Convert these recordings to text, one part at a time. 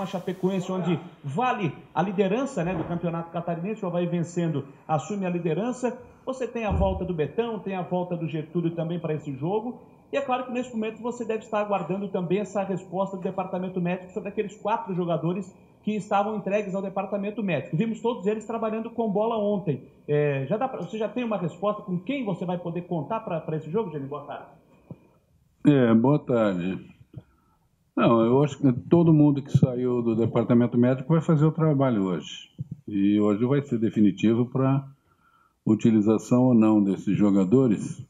A Chapecoense, onde vale a liderança, né, do Campeonato Catarinense, o Avaí vencendo, assume a liderança. Você tem a volta do Betão, tem a volta do Getúlio também para esse jogo. E é claro que nesse momento você deve estar aguardando também essa resposta do Departamento Médico sobre aqueles 4 jogadores que estavam entregues ao Departamento Médico. Vimos todos eles trabalhando com bola ontem. Você já tem uma resposta com quem você vai poder contar para esse jogo, Geni? Boa tarde. Boa tarde. Não, eu acho que todo mundo que saiu do Departamento Médico vai fazer o trabalho hoje. E hoje vai ser definitivo para utilização ou não desses jogadores,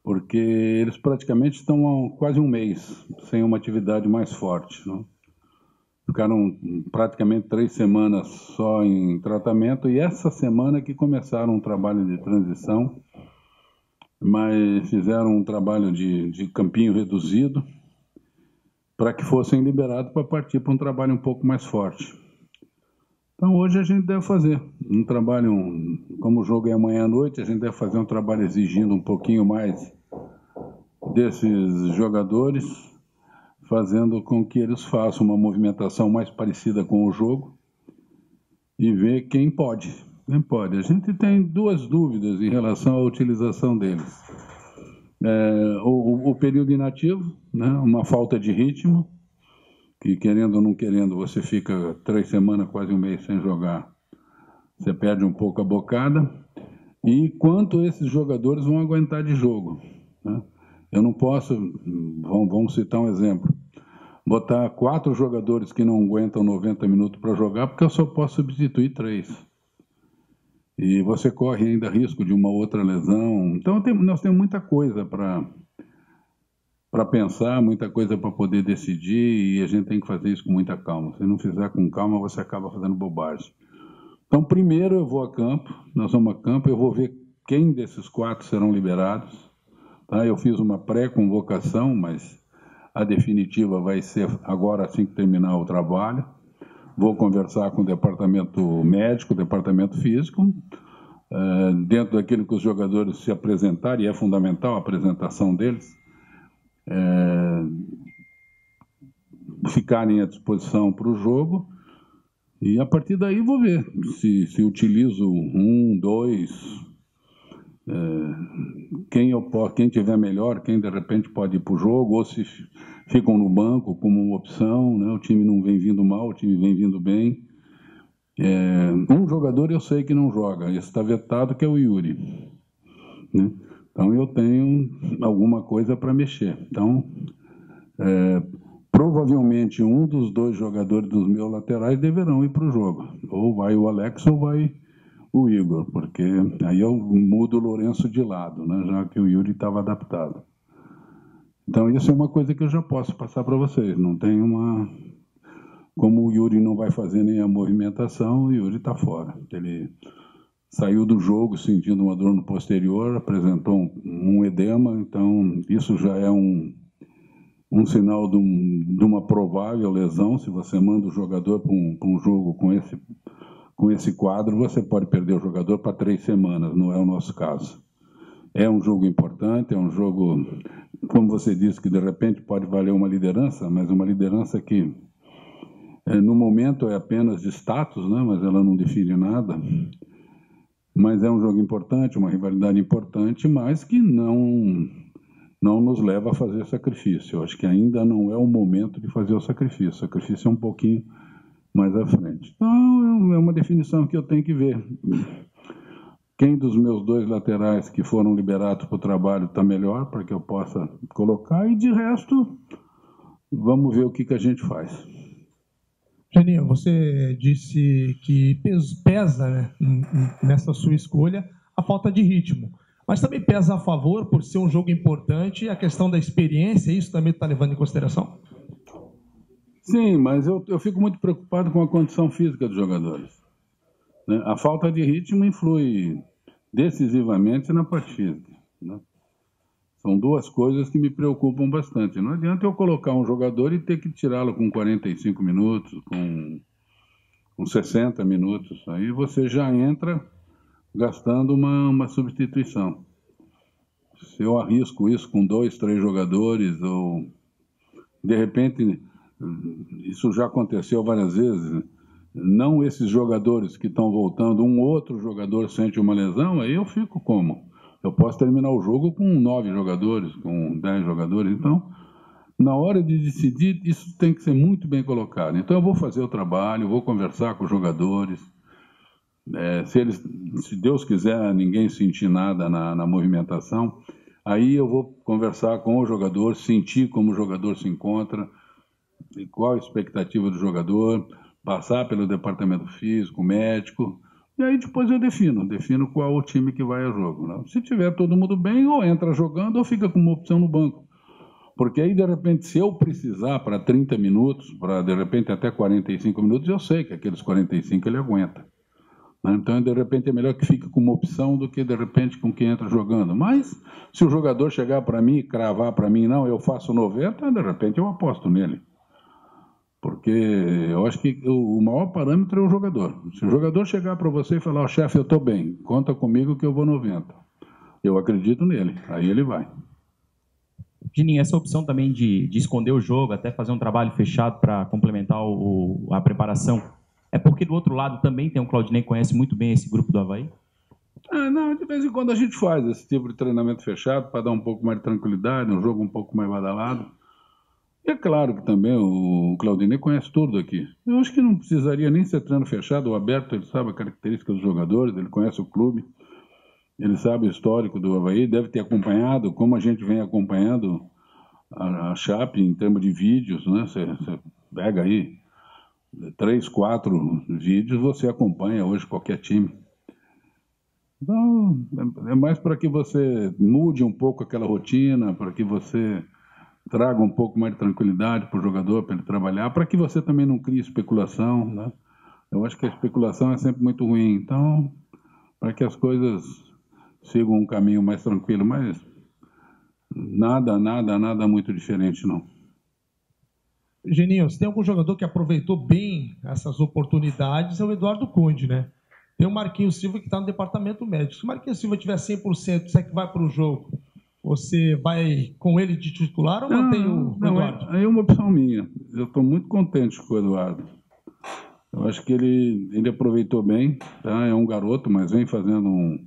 porque eles praticamente estão há quase um mês sem uma atividade mais forte, né? Ficaram praticamente 3 semanas só em tratamento e essa semana que começaram um trabalho de transição, mas fizeram um trabalho de campinho reduzido, para que fossem liberados para partir para um trabalho um pouco mais forte. Então hoje a gente deve fazer um trabalho, como o jogo é amanhã à noite, a gente deve fazer um trabalho exigindo um pouquinho mais desses jogadores, fazendo com que eles façam uma movimentação mais parecida com o jogo e ver quem pode. Quem pode. A gente tem 2 dúvidas em relação à utilização deles. O período inativo, né? Uma falta de ritmo, que querendo ou não querendo, você fica 3 semanas, quase um mês sem jogar, você perde um pouco a bocada, e quanto esses jogadores vão aguentar de jogo, né? Eu não posso, vamos citar um exemplo, botar 4 jogadores que não aguentam 90 minutos para jogar, porque eu só posso substituir 3. E você corre ainda risco de uma outra lesão. Então nós temos muita coisa para pensar, muita coisa para poder decidir, e a gente tem que fazer isso com muita calma. Se não fizer com calma, você acaba fazendo bobagem. Então, primeiro eu vou a campo, nós vamos a campo, eu vou ver quem desses 4 serão liberados. Tá? Eu fiz uma pré-convocação, mas a definitiva vai ser agora assim que terminar o trabalho. Vou conversar com o departamento médico, o departamento físico, dentro daquilo que os jogadores se apresentarem, e é fundamental a apresentação deles, ficarem à disposição para o jogo, e a partir daí vou ver se utilizo 1, 2, quem tiver melhor, quem de repente pode ir para o jogo, ou se ficam no banco como uma opção, né? O time não vem vindo mal, o time vem vindo bem. Um jogador eu sei que não joga, esse está vetado, que é o Yuri, né? Então eu tenho alguma coisa para mexer. Então, provavelmente um dos 2 jogadores dos meus laterais deverão ir para o jogo. Ou vai o Alex ou vai o Igor, porque aí eu mudo o Lourenço de lado, né, já que o Yuri estava adaptado. Então isso é uma coisa que eu já posso passar para vocês. Não tem uma... Como o Yuri não vai fazer nem a movimentação, o Yuri está fora. Ele saiu do jogo sentindo uma dor no posterior, apresentou um edema, então isso já é um sinal de uma provável lesão. Se você manda o jogador para um jogo com esse quadro, você pode perder o jogador para 3 semanas, não é o nosso caso. É um jogo importante, é um jogo, como você disse, que de repente pode valer uma liderança, mas uma liderança que no momento é apenas de status, né, mas ela não define nada. Mas é um jogo importante, uma rivalidade importante, mas que não nos leva a fazer sacrifício. Eu acho que ainda não é o momento de fazer o sacrifício. O sacrifício é um pouquinho mais à frente. Então, é uma definição que eu tenho que ver. Quem dos meus 2 laterais que foram liberados para o trabalho está melhor, para que eu possa colocar, e de resto, vamos ver o que a gente faz. Geninho, você disse que pesa, né, nessa sua escolha a falta de ritmo, mas também pesa a favor por ser um jogo importante, a questão da experiência, isso também está levando em consideração? Sim, mas eu fico muito preocupado com a condição física dos jogadores, né? A falta de ritmo influi decisivamente na parte física, né? São 2 coisas que me preocupam bastante. Não adianta eu colocar um jogador e ter que tirá-lo com 45 minutos, com 60 minutos. Aí você já entra gastando uma substituição. Se eu arrisco isso com 2, 3 jogadores, ou de repente Isso já aconteceu várias vezes, né? Não esses jogadores que estão voltando, um outro jogador sente uma lesão, aí eu fico como? Eu posso terminar o jogo com 9 jogadores, com 10 jogadores, então, na hora de decidir, isso tem que ser muito bem colocado. Então, eu vou fazer o trabalho, vou conversar com os jogadores, se Deus quiser, ninguém sentir nada na movimentação, aí eu vou conversar com o jogador, sentir como o jogador se encontra, e qual a expectativa do jogador, passar pelo departamento físico, médico, e aí depois eu defino qual o time que vai a jogo, né? Se tiver todo mundo bem, ou entra jogando ou fica com uma opção no banco. Porque aí, de repente, se eu precisar para 30 minutos, para de repente até 45 minutos, eu sei que aqueles 45 ele aguenta. Então, de repente, é melhor que fique com uma opção do que, de repente, com quem entra jogando. Mas, se o jogador chegar para mim e cravar para mim, não, eu faço 90, de repente eu aposto nele. Porque eu acho que o maior parâmetro é o jogador. Se o jogador chegar para você e falar, chefe, eu estou bem, conta comigo que eu vou 90. Eu acredito nele, aí ele vai. Gininho, essa opção também de esconder o jogo, até fazer um trabalho fechado para complementar a preparação, é porque do outro lado também tem um Claudinei que conhece muito bem esse grupo do Avaí? Não, de vez em quando a gente faz esse tipo de treinamento fechado para dar um pouco mais de tranquilidade, um jogo um pouco mais badalado. E é claro que também o Claudinei conhece tudo aqui. Eu acho que não precisaria nem ser treino fechado ou aberto, ele sabe a característica dos jogadores, ele conhece o clube, ele sabe o histórico do Avaí, deve ter acompanhado, como a gente vem acompanhando a Chape em termos de vídeos, né? Você pega aí 3, 4 vídeos, você acompanha hoje qualquer time. Então, é mais para que você mude um pouco aquela rotina, para que você traga um pouco mais de tranquilidade para o jogador, para ele trabalhar, para que você também não crie especulação, né? Eu acho que a especulação é sempre muito ruim. Então, para que as coisas sigam um caminho mais tranquilo, mas nada muito diferente, não. Geninho, se tem algum jogador que aproveitou bem essas oportunidades, é o Eduardo Conde, né? Tem o Marquinhos Silva que está no departamento médico. Se o Marquinhos Silva tiver 100%, se é que vai para o jogo, você vai com ele de titular ou mantém o Eduardo? É uma opção minha. Eu estou muito contente com o Eduardo. Eu acho que ele aproveitou bem, tá? É um garoto, mas vem fazendo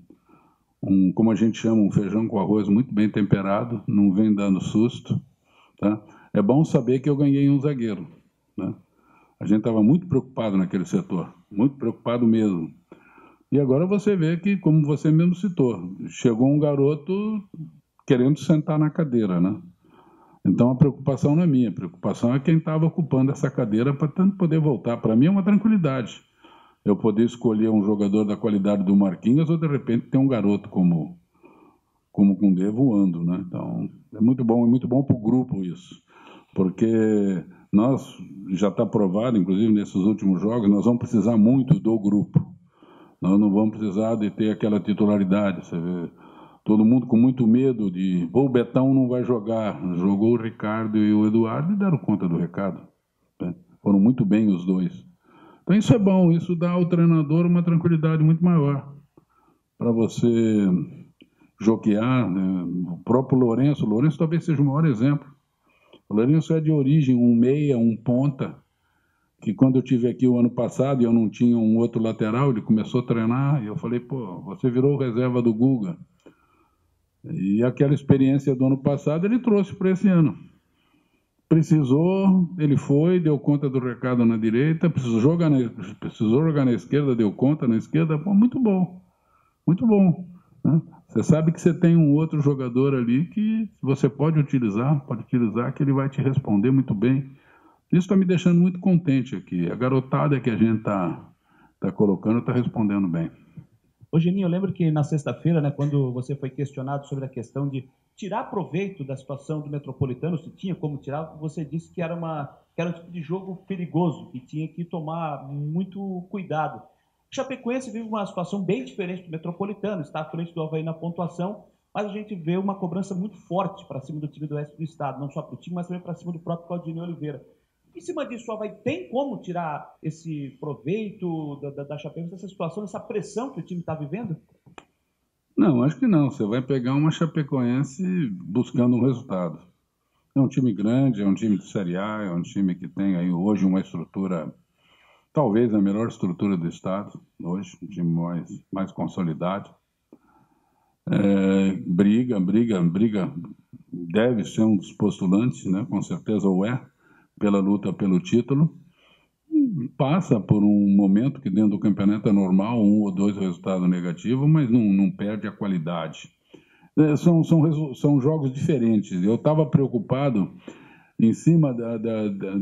como a gente chama, um feijão com arroz muito bem temperado, não vem dando susto, tá? É bom saber que eu ganhei um zagueiro, né? A gente estava muito preocupado naquele setor, muito preocupado mesmo. E agora você vê que, como você mesmo citou, chegou um garoto querendo sentar na cadeira, né? Então a preocupação não é minha, a preocupação é quem estava ocupando essa cadeira para tanto poder voltar. Para mim é uma tranquilidade eu poder escolher um jogador da qualidade do Marquinhos ou de repente ter um garoto como o Koundé voando, né? Então é muito bom para o grupo isso, porque nós já está provado, inclusive nesses últimos jogos, nós vamos precisar muito do grupo. Nós não vamos precisar de ter aquela titularidade, você vê. Todo mundo com muito medo de... o Betão não vai jogar. Jogou o Ricardo e o Eduardo e deram conta do recado, né? Foram muito bem os dois. Então isso é bom, isso dá ao treinador uma tranquilidade muito maior para você joquear, né? O próprio Lourenço talvez seja o maior exemplo. O Lourenço é de origem um meia, um ponta, que quando eu tive aqui o ano passado e eu não tinha um outro lateral, ele começou a treinar e eu falei, você virou reserva do Guga. E aquela experiência do ano passado ele trouxe para esse ano. Precisou, ele foi, deu conta do recado na direita, precisou jogar na esquerda, deu conta na esquerda, muito bom, né? Você sabe que você tem um outro jogador ali que você pode utilizar, que ele vai te responder muito bem. Isso está me deixando muito contente aqui. A garotada que a gente está colocando está respondendo bem. Ô, Geninho, eu lembro que na sexta-feira, né, quando você foi questionado sobre a questão de tirar proveito da situação do Metropolitano, se tinha como tirar, você disse que era um tipo de jogo perigoso, que tinha que tomar muito cuidado. O Chapecoense vive uma situação bem diferente do Metropolitano, está à frente do Avaí na pontuação, mas a gente vê uma cobrança muito forte para cima do time do oeste do estado, não só para o time, mas também para cima do próprio Claudinei Oliveira. Em cima disso, o Avaí tem como tirar esse proveito da Chapecoense, dessa situação, dessa pressão que o time está vivendo? Não, acho que não. Você vai pegar uma Chapecoense buscando um resultado. É um time grande, é um time de Série A, é um time que tem aí hoje uma estrutura, talvez a melhor estrutura do estado, hoje, um time mais consolidado. Briga, deve ser um dos postulantes, né? Com certeza o é, pela luta pelo título. Passa por um momento que dentro do campeonato é normal, 1 ou 2 resultados negativos, mas não perde a qualidade. São jogos diferentes. Eu estava preocupado em cima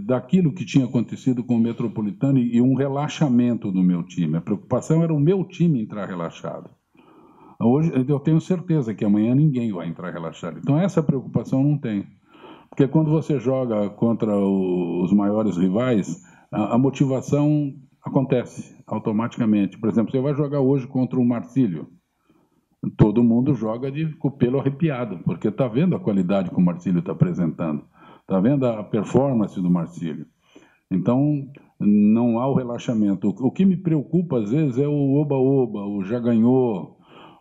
daquilo que tinha acontecido com o Metropolitano e um relaxamento do meu time. A preocupação era o meu time entrar relaxado. Hoje eu tenho certeza que amanhã ninguém vai entrar relaxado. Então essa preocupação não tem. Porque quando você joga contra os maiores rivais, a motivação acontece automaticamente. Por exemplo, você vai jogar hoje contra o Marcílio. Todo mundo joga com o pelo arrepiado, porque está vendo a qualidade que o Marcílio está apresentando. Está vendo a performance do Marcílio. Então, não há o relaxamento. O que me preocupa, às vezes, é o oba-oba, o já ganhou,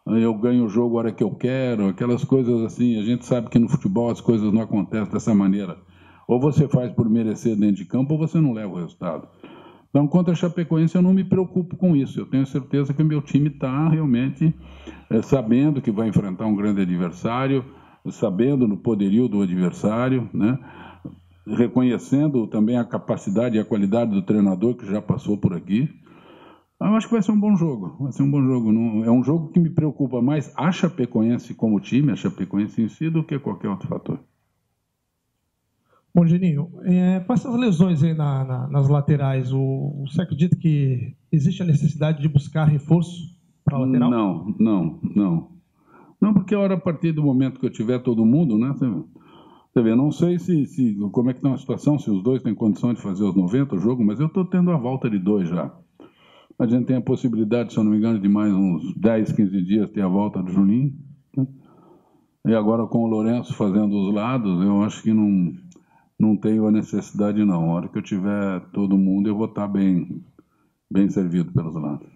eu ganho o jogo a hora que eu quero, aquelas coisas assim. A gente sabe que no futebol as coisas não acontecem dessa maneira. Ou você faz por merecer dentro de campo, ou você não leva o resultado. Então, contra a Chapecoense, eu não me preocupo com isso. Eu tenho certeza que o meu time está realmente sabendo que vai enfrentar um grande adversário, sabendo no poderio do adversário, né? Reconhecendo também a capacidade e a qualidade do treinador que já passou por aqui. Eu acho que vai ser um bom jogo. Vai ser um bom jogo. É um jogo que me preocupa mais a Chapecoense como time, a Chapecoense em si, do que qualquer outro fator. Bom, Geninho, com essas lesões aí nas laterais, você acredita que existe a necessidade de buscar reforço para a lateral? Não, porque a partir do momento que eu tiver todo mundo, né? Você vê, não sei como é que está a situação, se os dois têm condição de fazer os 90 o jogo, mas eu estou tendo a volta de 2 já. A gente tem a possibilidade, se eu não me engano, de mais uns 10, 15 dias ter a volta do Juninho. Né? E agora com o Lourenço fazendo os lados, eu acho que não tenho a necessidade não. A hora que eu tiver todo mundo, eu vou estar bem servido pelos lados.